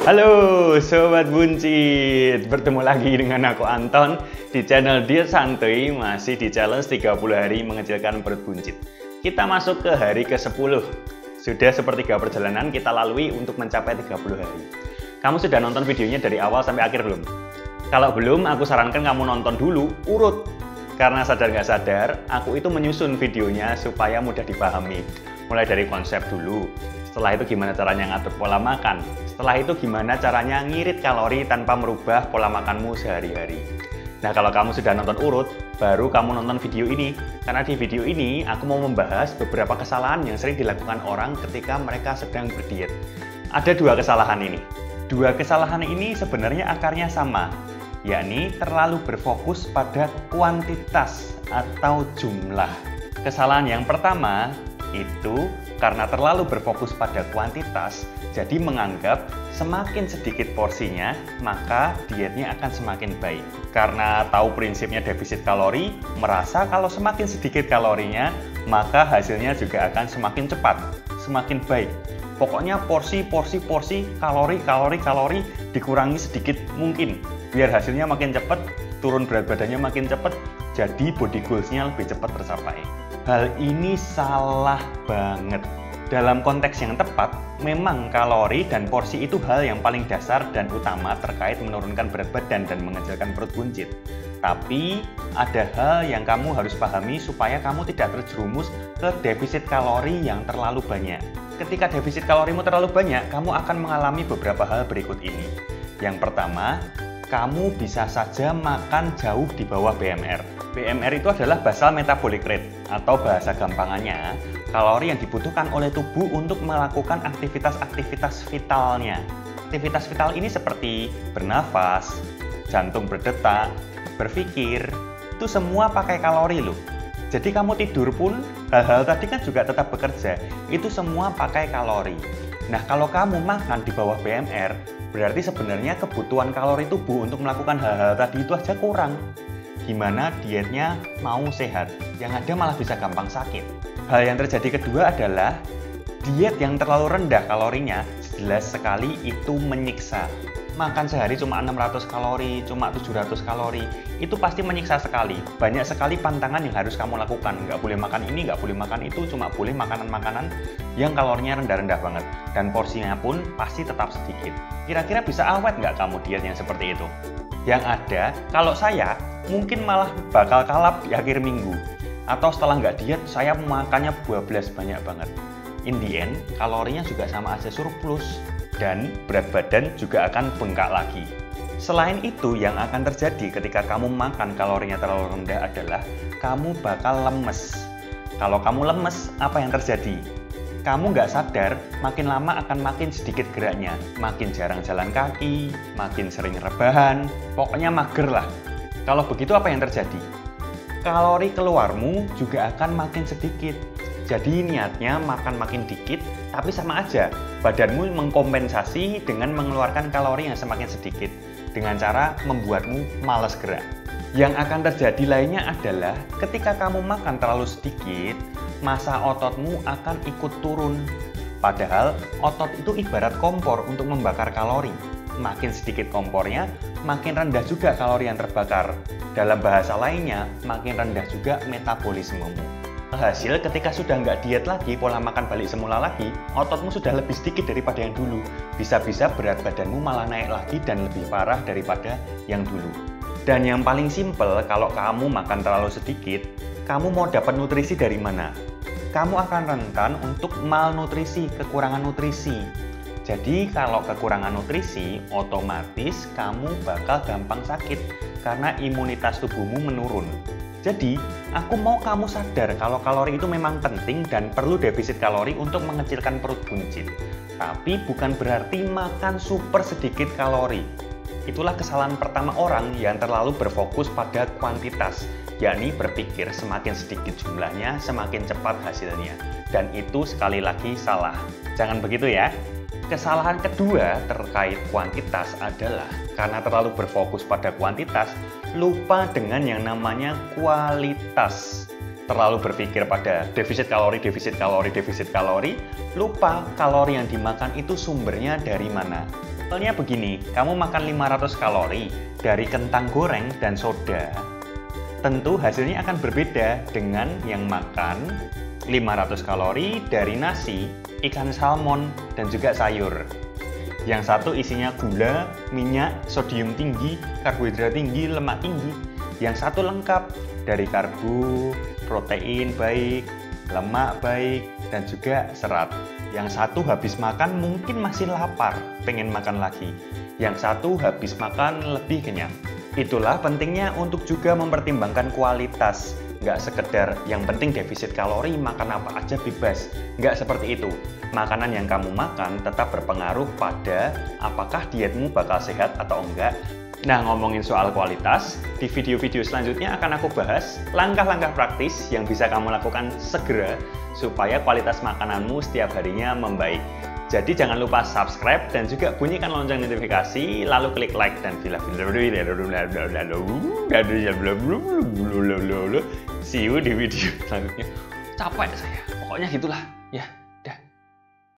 Halo Sobat Buncit, bertemu lagi dengan aku Anton di channel Diet Santuy, masih di challenge 30 hari mengecilkan perut buncit. Kita masuk ke hari ke-10. Sudah sepertiga perjalanan kita lalui untuk mencapai 30 hari. Kamu sudah nonton videonya dari awal sampai akhir belum? Kalau belum, aku sarankan kamu nonton dulu, urut. Karena sadar nggak sadar, aku itu menyusun videonya supaya mudah dipahami. Mulai dari konsep dulu. Setelah itu gimana caranya ngatur pola makan. Setelah itu gimana caranya ngirit kalori tanpa merubah pola makanmu sehari-hari. Nah, kalau kamu sudah nonton urut, baru kamu nonton video ini. Karena di video ini aku mau membahas beberapa kesalahan yang sering dilakukan orang ketika mereka sedang berdiet. Ada dua kesalahan ini. Dua kesalahan ini sebenarnya akarnya sama, yakni terlalu berfokus pada kuantitas atau jumlah. Kesalahan yang pertama itu karena terlalu berfokus pada kuantitas, jadi menganggap semakin sedikit porsinya, maka dietnya akan semakin baik. Karena tahu prinsipnya defisit kalori, merasa kalau semakin sedikit kalorinya, maka hasilnya juga akan semakin cepat, semakin baik. Pokoknya porsi, kalori dikurangi sedikit mungkin, biar hasilnya makin cepat, turun berat badannya makin cepat, jadi body goals-nya lebih cepat tercapai. Hal ini salah banget. Dalam konteks yang tepat, memang kalori dan porsi itu hal yang paling dasar dan utama terkait menurunkan berat badan dan mengecilkan perut buncit. Tapi, ada hal yang kamu harus pahami supaya kamu tidak terjerumus ke defisit kalori yang terlalu banyak. Ketika defisit kalorimu terlalu banyak, kamu akan mengalami beberapa hal berikut ini. Yang pertama, kamu bisa saja makan jauh di bawah BMR. BMR itu adalah basal metabolic rate, atau bahasa gampangannya, kalori yang dibutuhkan oleh tubuh untuk melakukan aktivitas-aktivitas vitalnya. Aktivitas vital ini seperti bernafas, jantung berdetak, berpikir, itu semua pakai kalori loh. Jadi kamu tidur pun, hal-hal tadi kan juga tetap bekerja, itu semua pakai kalori. Nah, kalau kamu makan di bawah BMR, berarti sebenarnya kebutuhan kalori tubuh untuk melakukan hal-hal tadi itu aja kurang. Gimana dietnya mau sehat, yang ada malah bisa gampang sakit. Hal yang terjadi kedua adalah diet yang terlalu rendah kalorinya jelas sekali itu menyiksa. Makan sehari cuma 600 kalori, cuma 700 kalori, itu pasti menyiksa sekali. Banyak sekali pantangan yang harus kamu lakukan. Nggak boleh makan ini, nggak boleh makan itu, cuma boleh makanan-makanan yang kalorinya rendah-rendah banget. Dan porsinya pun pasti tetap sedikit. Kira-kira bisa awet nggak kamu diet yang seperti itu? Yang ada, kalau saya, mungkin malah bakal kalap di akhir minggu. Atau setelah nggak diet, saya makannya bablas banyak banget. In the end, kalorinya juga sama aja surplus. Dan berat badan juga akan bengkak lagi. Selain itu, yang akan terjadi ketika kamu makan kalorinya terlalu rendah adalah kamu bakal lemes. Kalau kamu lemes, apa yang terjadi? Kamu nggak sadar, makin lama akan makin sedikit geraknya. Makin jarang jalan kaki, makin sering rebahan, pokoknya mager lah. Kalau begitu apa yang terjadi? Kalori keluarmu juga akan makin sedikit. Jadi niatnya makan makin dikit, tapi sama aja. Badanmu mengkompensasi dengan mengeluarkan kalori yang semakin sedikit, dengan cara membuatmu malas gerak. Yang akan terjadi lainnya adalah ketika kamu makan terlalu sedikit, massa ototmu akan ikut turun. Padahal otot itu ibarat kompor untuk membakar kalori. Makin sedikit kompornya, makin rendah juga kalori yang terbakar. Dalam bahasa lainnya, makin rendah juga metabolismemu. Hasil ketika sudah nggak diet lagi, pola makan balik semula lagi, ototmu sudah lebih sedikit daripada yang dulu. Bisa-bisa berat badanmu malah naik lagi dan lebih parah daripada yang dulu. Dan yang paling simpel, kalau kamu makan terlalu sedikit, kamu mau dapat nutrisi dari mana? Kamu akan rentan untuk malnutrisi, kekurangan nutrisi. Jadi kalau kekurangan nutrisi, otomatis kamu bakal gampang sakit karena imunitas tubuhmu menurun. Jadi, aku mau kamu sadar kalau kalori itu memang penting dan perlu defisit kalori untuk mengecilkan perut buncit. Tapi bukan berarti makan super sedikit kalori. Itulah kesalahan pertama orang yang terlalu berfokus pada kuantitas, yakni berpikir semakin sedikit jumlahnya, semakin cepat hasilnya. Dan itu sekali lagi salah. Jangan begitu ya. Kesalahan kedua terkait kuantitas adalah karena terlalu berfokus pada kuantitas, lupa dengan yang namanya kualitas. Terlalu berpikir pada defisit kalori, lupa kalori yang dimakan itu sumbernya dari mana. Soalnya begini, kamu makan 500 kalori dari kentang goreng dan soda, tentu hasilnya akan berbeda dengan yang makan 500 kalori dari nasi, ikan salmon, dan juga sayur. Yang satu isinya gula, minyak, sodium tinggi, karbohidrat tinggi, lemak tinggi. Yang satu lengkap dari karbo, protein baik, lemak baik, dan juga serat. Yang satu habis makan mungkin masih lapar, pengen makan lagi. Yang satu habis makan lebih kenyang. Itulah pentingnya untuk juga mempertimbangkan kualitas. Nggak sekedar yang penting defisit kalori, makan apa aja bebas. Nggak seperti itu. Makanan yang kamu makan tetap berpengaruh pada apakah dietmu bakal sehat atau enggak. Nah, ngomongin soal kualitas, di video-video selanjutnya akan aku bahas langkah-langkah praktis yang bisa kamu lakukan segera supaya kualitas makananmu setiap harinya membaik. Jadi jangan lupa subscribe dan juga bunyikan lonceng notifikasi, lalu klik like dan see you di video selanjutnya. Capek saya, pokoknya gitulah ya.